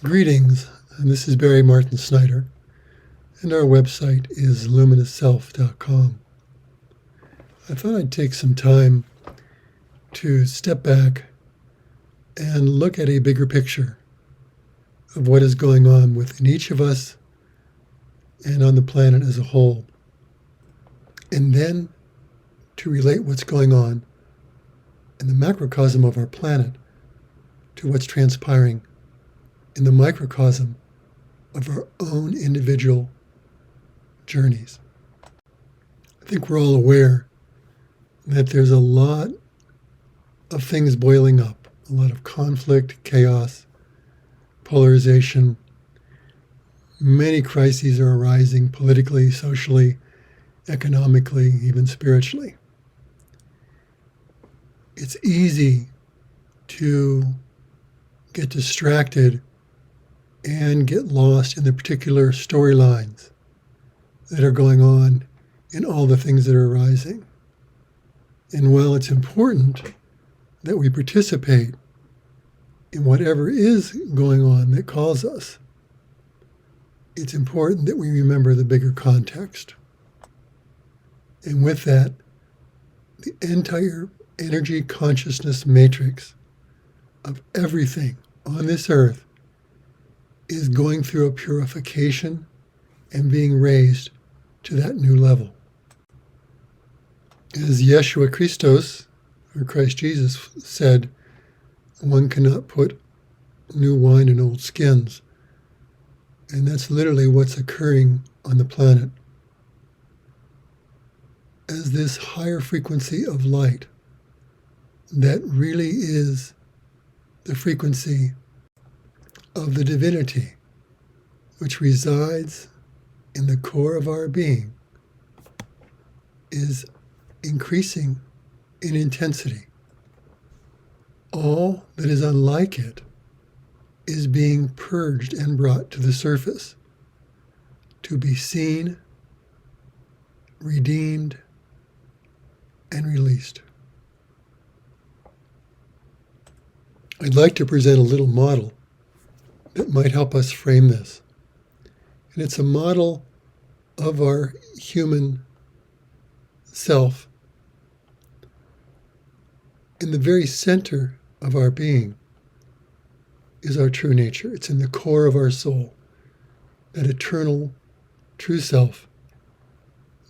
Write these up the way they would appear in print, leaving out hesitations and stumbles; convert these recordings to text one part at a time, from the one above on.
Greetings, and this is Barry Martin Snyder, and our website is luminousself.com. I thought I'd take some time to step back and look at a bigger picture of what is going on within each of us and on the planet as a whole, and then to relate what's going on in the macrocosm of our planet to what's transpiring in the microcosm of our own individual journeys. I think we're all aware that there's a lot of things boiling up, a lot of conflict, chaos, polarization. Many crises are arising politically, socially, economically, even spiritually. It's easy to get distracted and get lost in the particular storylines that are going on in all the things that are arising. And while it's important that we participate in whatever is going on that calls us, it's important that we remember the bigger context. And with that, the entire energy consciousness matrix of everything on this earth is going through a purification and being raised to that new level. As Yeshua Christos, or Christ Jesus, said, one cannot put new wine in old skins. And that's literally what's occurring on the planet. As this higher frequency of light that really is the frequency of the divinity which resides in the core of our being is increasing in intensity. All that is unlike it is being purged and brought to the surface to be seen, redeemed, and released. I'd like to present a little model that might help us frame this. And it's a model of our human self. In the very center of our being is our true nature. It's in the core of our soul, that eternal true self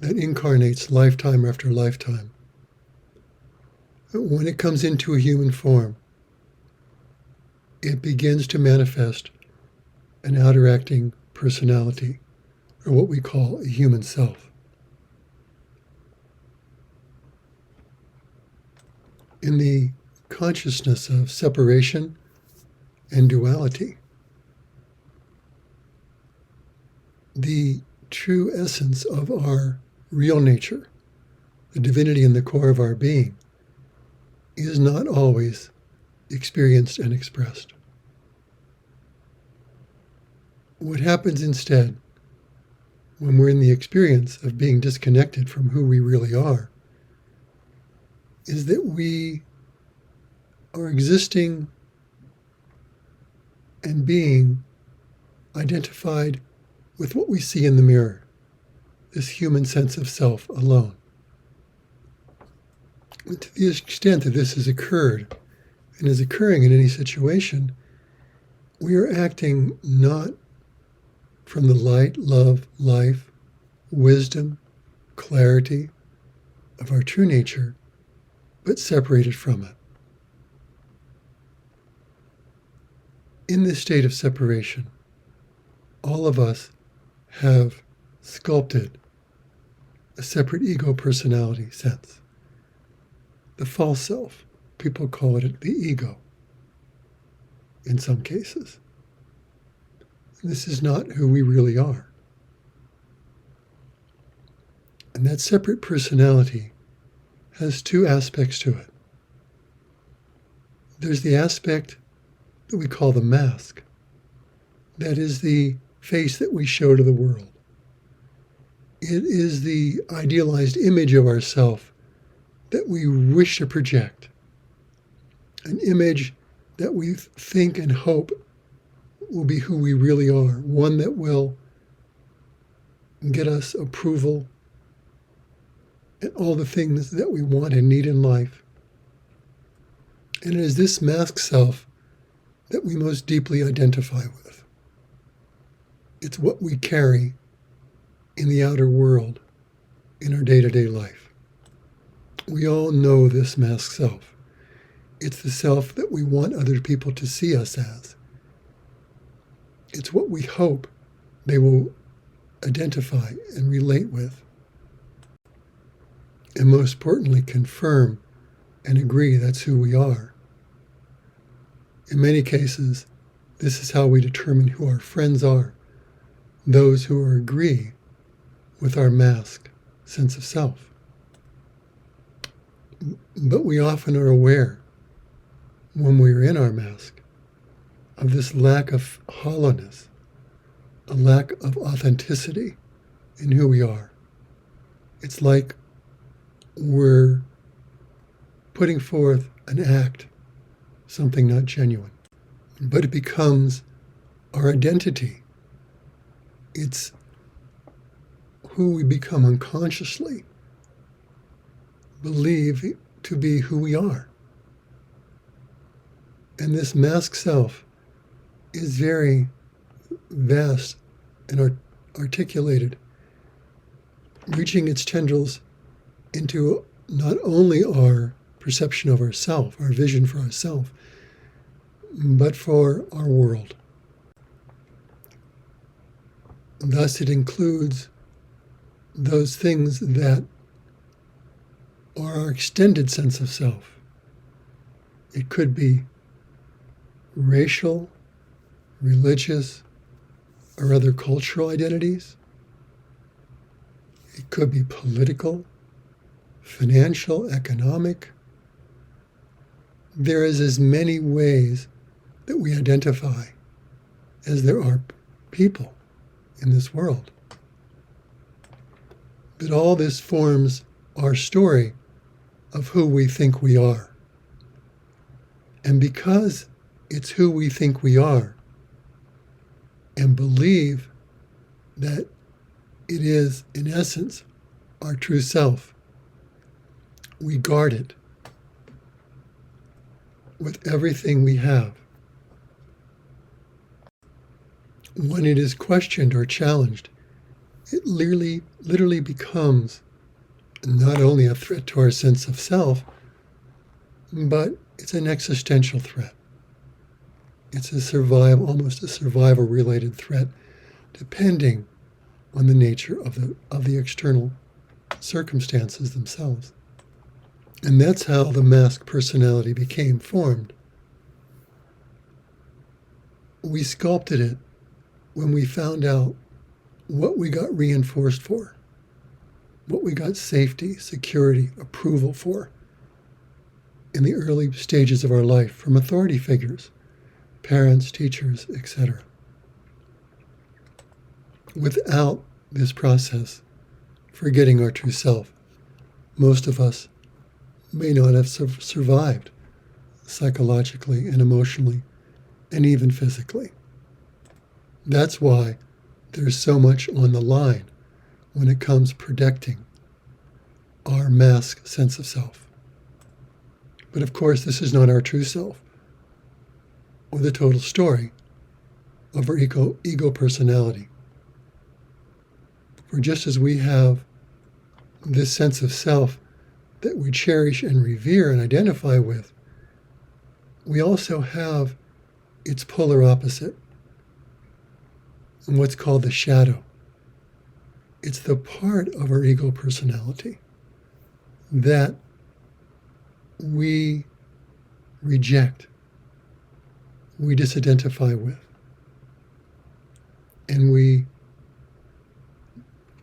that incarnates lifetime after lifetime. When it comes into a human form, it begins to manifest an outer-acting personality, or what we call a human self. In the consciousness of separation and duality, the true essence of our real nature, the divinity in the core of our being, is not always experienced and expressed. What happens instead, when we're in the experience of being disconnected from who we really are, is that we are existing and being identified with what we see in the mirror, this human sense of self alone. And to the extent that this has occurred, and is occurring in any situation, we are acting not from the light, love, life, wisdom, clarity of our true nature, but separated from it. In this state of separation, all of us have sculpted a separate ego personality sense. The false self. People call it the ego in some cases. This is not who we really are. And that separate personality has two aspects to it. There's the aspect that we call the mask. That is the face that we show to the world. It is the idealized image of ourself that we wish to project. An image that we think and hope will be who we really are, one that will get us approval and all the things that we want and need in life. And it is this masked self that we most deeply identify with. It's what we carry in the outer world, in our day-to-day life. We all know this masked self. It's the self that we want other people to see us as. It's what we hope they will identify and relate with. And most importantly, confirm and agree that's who we are. In many cases, this is how we determine who our friends are, those who agree with our masked sense of self. But we often are aware, when we're in our mask, of this lack of hollowness, a lack of authenticity in who we are. It's like we're putting forth an act, something not genuine. But it becomes our identity. It's who we become unconsciously, believe to be who we are. And this masked self is very vast and articulated, reaching its tendrils into not only our perception of ourself, our vision for ourself, but for our world. Thus, it includes those things that are our extended sense of self. It could be racial, religious, or other cultural identities. It could be political, financial, economic. There is as many ways that we identify as there are people in this world. But all this forms our story of who we think we are. And because it's who we think we are, and believe that it is, in essence, our true self, we guard it with everything we have. When it is questioned or challenged, it literally becomes not only a threat to our sense of self, but it's an existential threat. It's almost a survival-related threat, depending on the nature of the external circumstances themselves. And that's how the masked personality became formed. We sculpted it when we found out what we got reinforced for, what we got safety, security, approval for in the early stages of our life from authority figures, parents, teachers, etc. Without this process, forgetting our true self, most of us may not have survived psychologically and emotionally and even physically. That's why there's so much on the line when it comes protecting our masked sense of self. But of course, this is not our true self, or the total story of our ego personality. For just as we have this sense of self that we cherish and revere and identify with, we also have its polar opposite, and what's called the shadow. It's the part of our ego personality that we reject, we disidentify with, and we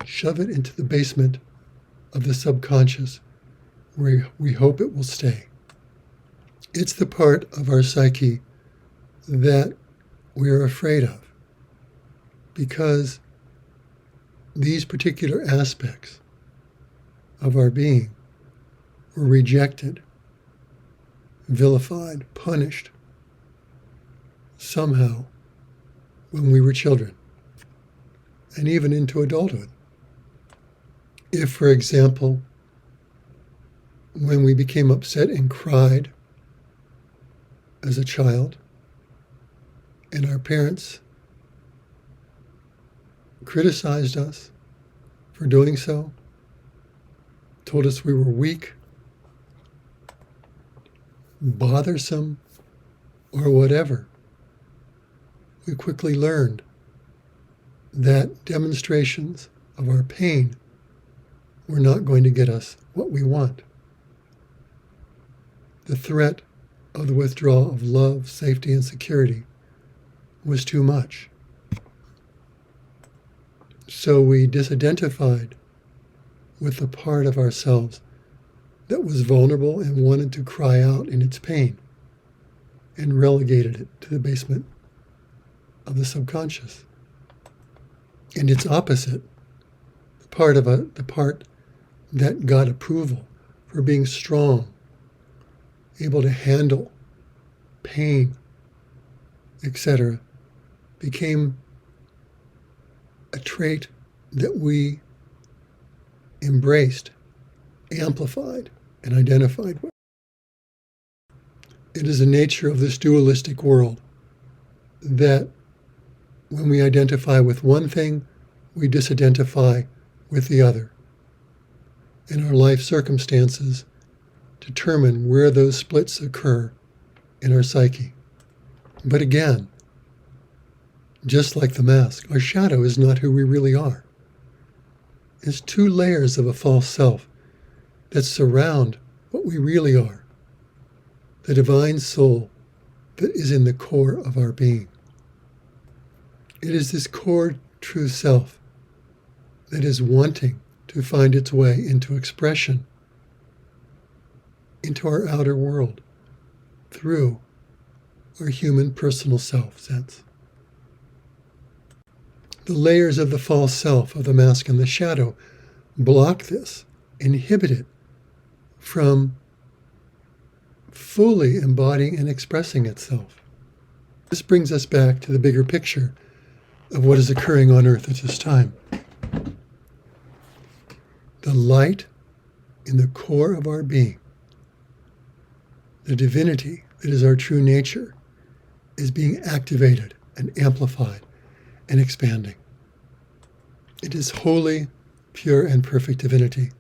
shove it into the basement of the subconscious where we hope it will stay. It's the part of our psyche that we are afraid of, because these particular aspects of our being were rejected, vilified, punished, somehow when we were children, and even into adulthood. If, for example, when we became upset and cried as a child, and our parents criticized us for doing so, told us we were weak, bothersome, or whatever, we quickly learned that demonstrations of our pain were not going to get us what we want. The threat of the withdrawal of love, safety, and security was too much. So we disidentified with the part of ourselves that was vulnerable and wanted to cry out in its pain, and relegated it to the basement of the subconscious. And its opposite, the part that got approval for being strong, able to handle pain, etc., became a trait that we embraced, amplified, and identified with. It is the nature of this dualistic world that when we identify with one thing, we disidentify with the other. And our life circumstances determine where those splits occur in our psyche. But again, just like the mask, our shadow is not who we really are. It's two layers of a false self that surround what we really are, the divine soul that is in the core of our being. It is this core true self that is wanting to find its way into expression, into our outer world, through our human personal self sense. The layers of the false self, of the mask and the shadow, block this, inhibit it from fully embodying and expressing itself. This brings us back to the bigger picture of what is occurring on Earth at this time. The light in the core of our being, the divinity that is our true nature, is being activated and amplified and expanding. It is holy, pure, and perfect divinity.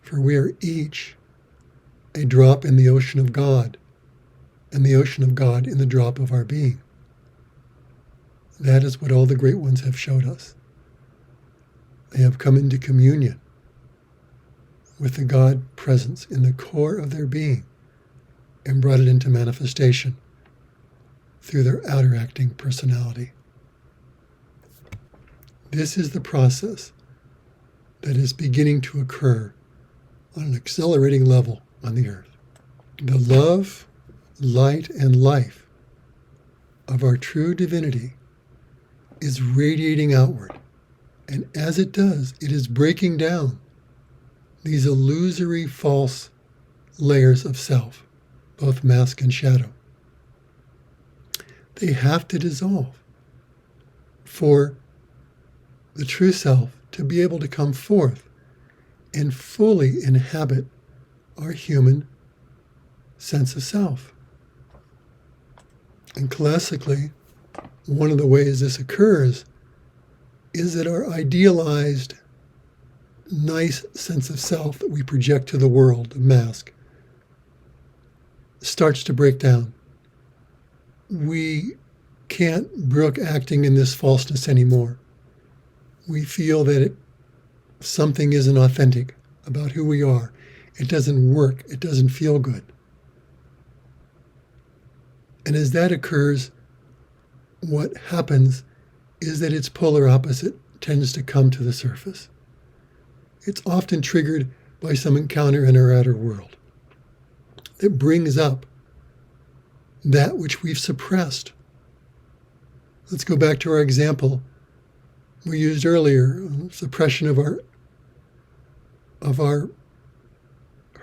For we are each a drop in the ocean of God, and the ocean of God in the drop of our being. That is what all the great ones have showed us. They have come into communion with the God presence in the core of their being and brought it into manifestation through their outer acting personality. This is the process that is beginning to occur on an accelerating level on the earth. The love, light, and life of our true divinity is radiating outward. And as it does, it is breaking down these illusory false layers of self, both mask and shadow. They have to dissolve for the true self to be able to come forth and fully inhabit our human sense of self. And classically, one of the ways this occurs is that our idealized, nice sense of self that we project to the world, the mask, starts to break down. We can't brook acting in this falseness anymore. We feel that something isn't authentic about who we are. It doesn't work. It doesn't feel good. And as that occurs, what happens is that its polar opposite tends to come to the surface. It's often triggered by some encounter in our outer world that brings up that which we've suppressed. Let's go back to our example we used earlier, suppression of our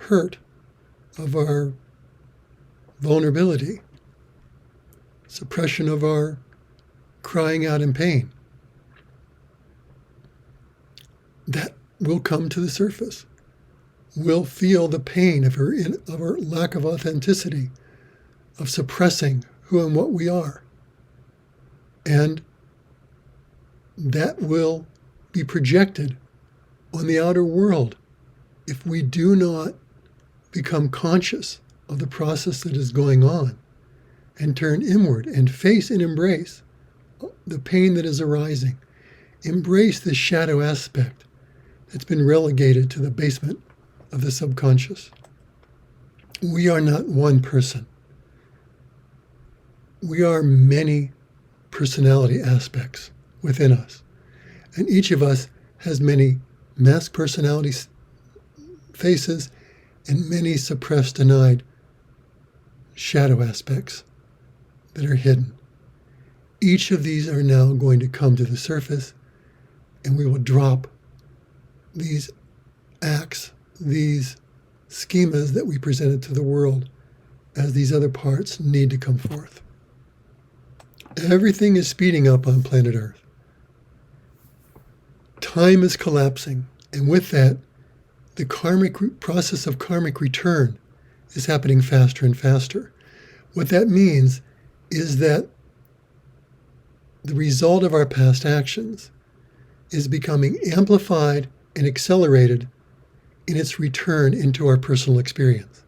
hurt, of our vulnerability, suppression of our crying out in pain. That will come to the surface. We'll feel the pain of our lack of authenticity, of suppressing who and what we are. And that will be projected on the outer world if we do not become conscious of the process that is going on and turn inward and face and embrace the pain that is arising. Embrace the shadow aspect that's been relegated to the basement of the subconscious. We are not one person. We are many personality aspects within us. And each of us has many masked personality faces and many suppressed, denied shadow aspects that are hidden. Each of these are now going to come to the surface, and we will drop these acts, these schemas that we presented to the world as these other parts need to come forth. Everything is speeding up on planet Earth. Time is collapsing, and with that, the process of karmic return is happening faster and faster. What that means is that the result of our past actions is becoming amplified and accelerated in its return into our personal experience.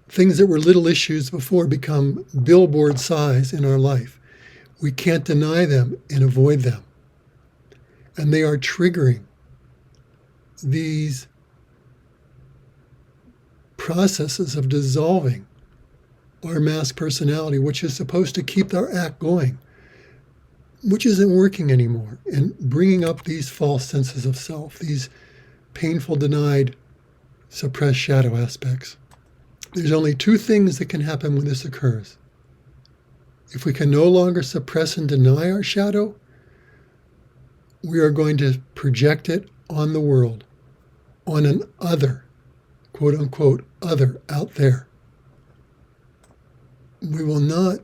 Things that were little issues before become billboard size in our life. We can't deny them and avoid them. And they are triggering these processes of dissolving our masked personality, which is supposed to keep our act going, which isn't working anymore, and bringing up these false senses of self, these painful, denied, suppressed shadow aspects. There's only two things that can happen when this occurs. If we can no longer suppress and deny our shadow, we are going to project it on the world, on an other, quote unquote, other out there. We will not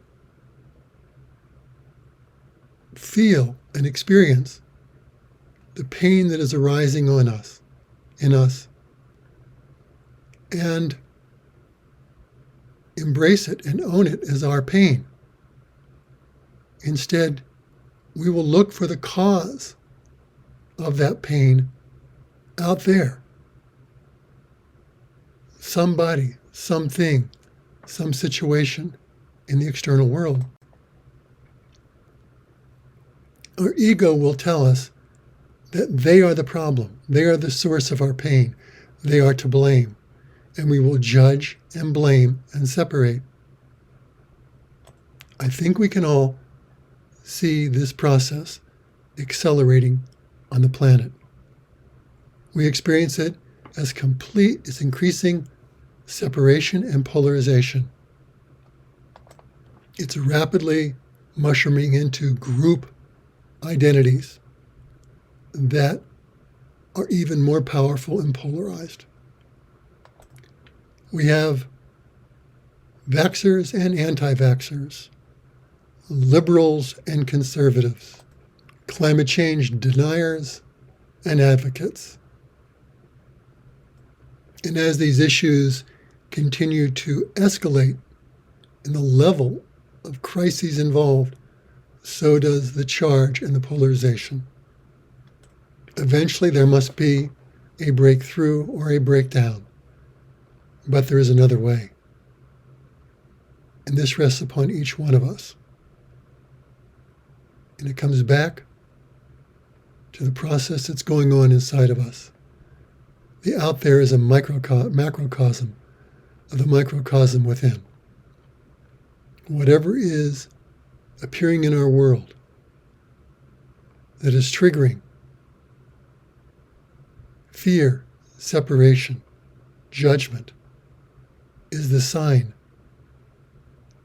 feel and experience the pain that is arising on us, in us, and embrace it and own it as our pain. Instead, we will look for the cause of that pain out there. Somebody, something, some situation in the external world. Our ego will tell us that they are the problem. They are the source of our pain. They are to blame. And we will judge and blame and separate. I think we can all see this process accelerating on the planet. We experience it as increasing separation and polarization. It's rapidly mushrooming into group identities that are even more powerful and polarized. We have vaxxers and anti-vaxxers, liberals and conservatives, climate change deniers and advocates. And as these issues continue to escalate in the level of crises involved, so does the charge and the polarization. Eventually there must be a breakthrough or a breakdown, but there is another way. And this rests upon each one of us. And it comes back to the process that's going on inside of us. The out there is a macrocosm of the microcosm within. Whatever is appearing in our world that is triggering fear, separation, judgment, is the sign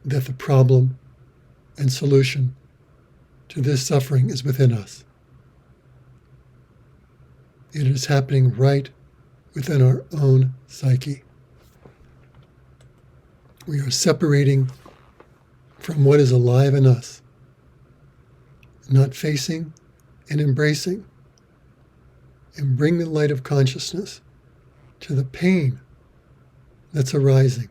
that the problem and solution to this suffering is within us. It is happening right within our own psyche. We are separating from what is alive in us, not facing and embracing, and bring the light of consciousness to the pain that's arising.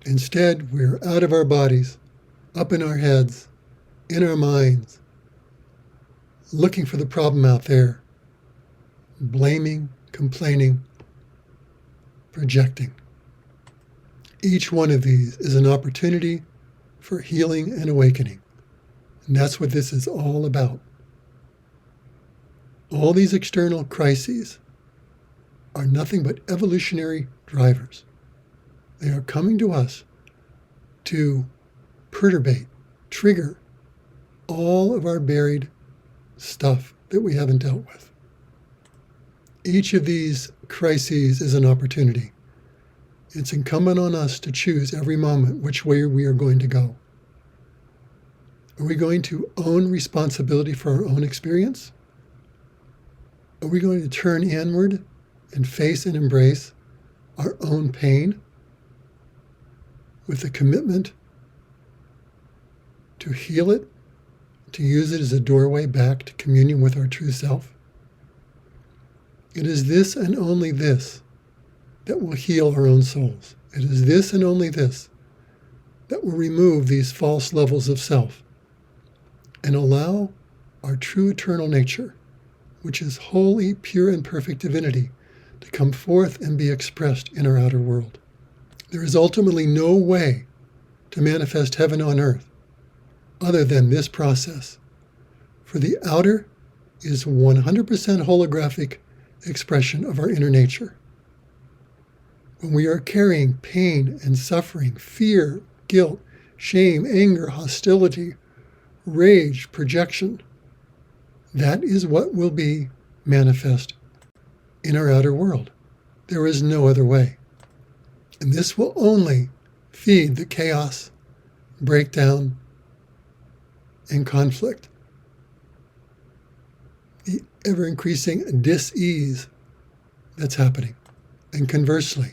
Instead, we're out of our bodies, up in our heads, in our minds, looking for the problem out there, blaming, complaining, projecting. Each one of these is an opportunity for healing and awakening. And that's what this is all about. All these external crises are nothing but evolutionary drivers. They are coming to us to perturbate, trigger all of our buried stuff that we haven't dealt with. Each of these crises is an opportunity. It's incumbent on us to choose every moment which way we are going to go. Are we going to own responsibility for our own experience? Are we going to turn inward and face and embrace our own pain with the commitment to heal it, to use it as a doorway back to communion with our true self? It is this and only this that will heal our own souls. It is this and only this that will remove these false levels of self and allow our true eternal nature, which is holy, pure, and perfect divinity, to come forth and be expressed in our outer world. There is ultimately no way to manifest heaven on earth other than this process, for the outer is 100% holographic expression of our inner nature. When we are carrying pain and suffering, fear, guilt, shame, anger, hostility, rage, projection, that is what will be manifest in our outer world. There is no other way. And this will only feed the chaos, breakdown, and conflict, the ever-increasing dis-ease that's happening. And conversely,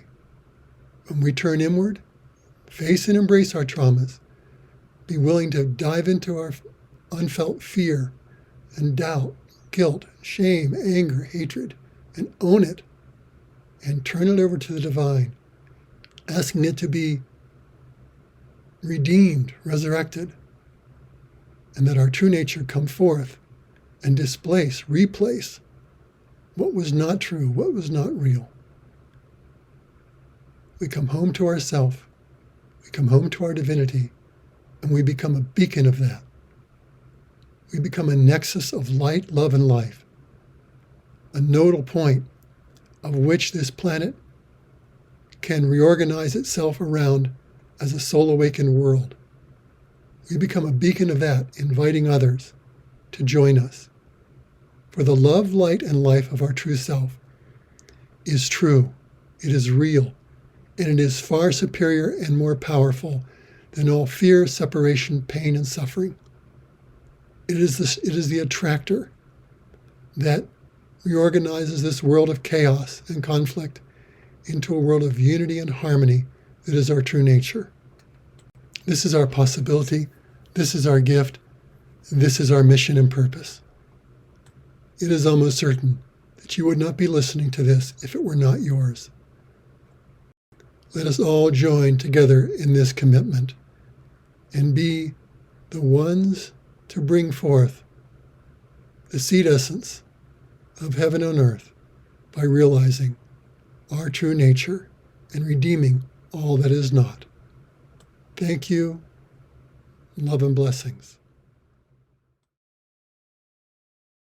when we turn inward, face and embrace our traumas, be willing to dive into our unfelt fear and doubt, guilt, shame, anger, hatred, and own it, and turn it over to the divine, asking it to be redeemed, resurrected, and that our true nature come forth and displace, replace what was not true, what was not real. We come home to ourself, we come home to our divinity, and we become a beacon of that. We become a nexus of light, love, and life, a nodal point of which this planet can reorganize itself around as a soul-awakened world. We become a beacon of that, inviting others to join us. For the love, light, and life of our true self is true, it is real, and it is far superior and more powerful than all fear, separation, pain, and suffering. It is the attractor that reorganizes this world of chaos and conflict into a world of unity and harmony that is our true nature. This is our possibility. This is our gift. This is our mission and purpose. It is almost certain that you would not be listening to this if it were not yours. Let us all join together in this commitment and be the ones to bring forth the seed essence of heaven on earth by realizing our true nature and redeeming all that is not. Thank you. Love and blessings.